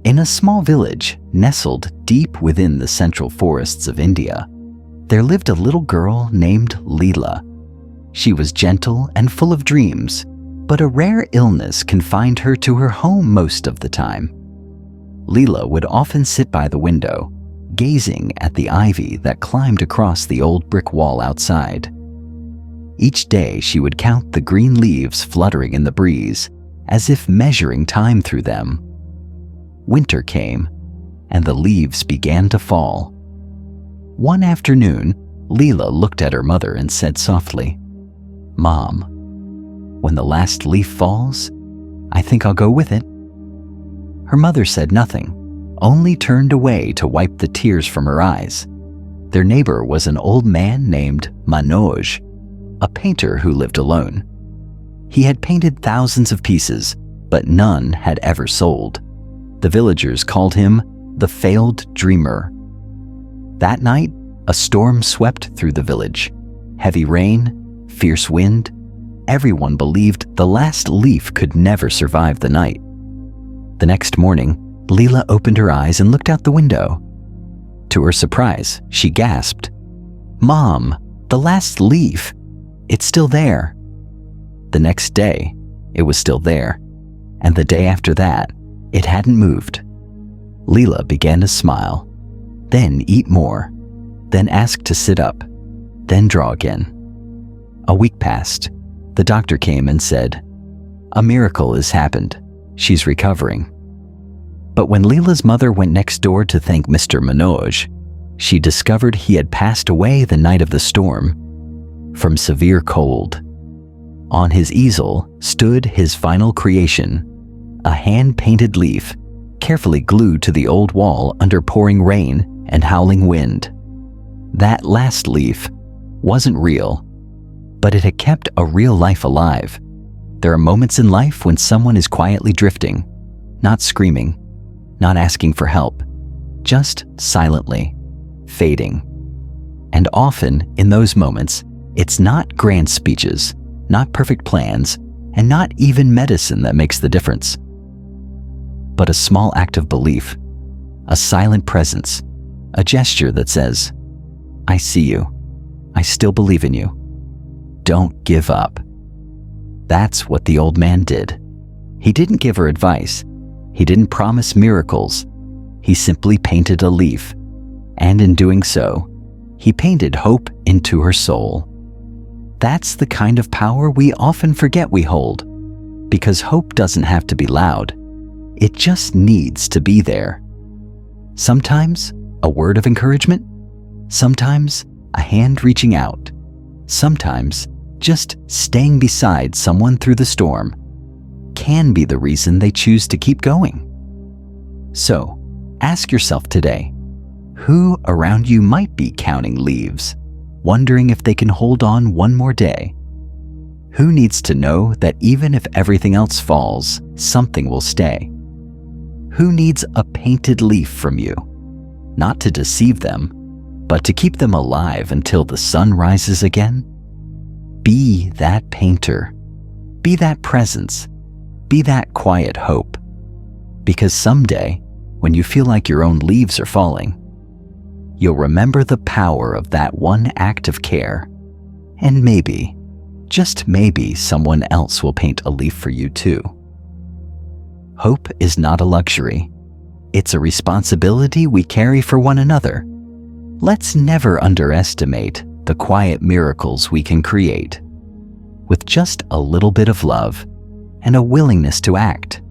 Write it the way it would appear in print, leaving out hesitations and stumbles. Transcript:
In a small village nestled deep within the central forests of India, there lived a little girl named Leela. She was gentle and full of dreams, but a rare illness confined her to her home most of the time. Leela would often sit by the window, gazing at the ivy that climbed across the old brick wall outside. Each day she would count the green leaves fluttering in the breeze, as if measuring time through them. Winter came, and the leaves began to fall. One afternoon, Leela looked at her mother and said softly, "Mom, when the last leaf falls, I think I'll go with it." Her mother said nothing, only turned away to wipe the tears from her eyes. Their neighbor was an old man named Manoj, a painter who lived alone. He had painted thousands of pieces, but none had ever sold. The villagers called him the failed dreamer. That night, a storm swept through the village. Heavy rain, fierce wind. Everyone believed the last leaf could never survive the night. The next morning, Leela opened her eyes and looked out the window. To her surprise, she gasped, "Mom, the last leaf, it's still there." The next day, it was still there, and the day after that, it hadn't moved. Leela began to smile, then eat more, then ask to sit up, then draw again. A week passed. The doctor came and said, "A miracle has happened. She's recovering." But when Leela's mother went next door to thank Mr. Manoj, she discovered he had passed away the night of the storm from severe cold. On his easel stood his final creation, a hand-painted leaf, carefully glued to the old wall under pouring rain and howling wind. That last leaf wasn't real, but it had kept a real life alive. There are moments in life when someone is quietly drifting, not screaming, not asking for help, just silently fading. And often in those moments, it's not grand speeches, not perfect plans, and not even medicine that makes the difference, but a small act of belief, a silent presence, a gesture that says, "I see you. I still believe in you. Don't give up." That's what the old man did. He didn't give her advice. He didn't promise miracles. He simply painted a leaf, and in doing so, he painted hope into her soul. That's the kind of power we often forget we hold, because hope doesn't have to be loud. It just needs to be there. Sometimes a word of encouragement, sometimes a hand reaching out, sometimes just staying beside someone through the storm can be the reason they choose to keep going. So, ask yourself today, who around you might be counting leaves, wondering if they can hold on one more day? Who needs to know that even if everything else falls, something will stay? Who needs a painted leaf from you? Not to deceive them, but to keep them alive until the sun rises again? Be that painter. Be that presence. Be that quiet hope. Because someday, when you feel like your own leaves are falling, you'll remember the power of that one act of care. And maybe, just maybe, someone else will paint a leaf for you too. Hope is not a luxury. It's a responsibility we carry for one another. Let's never underestimate the quiet miracles we can create with just a little bit of love and a willingness to act.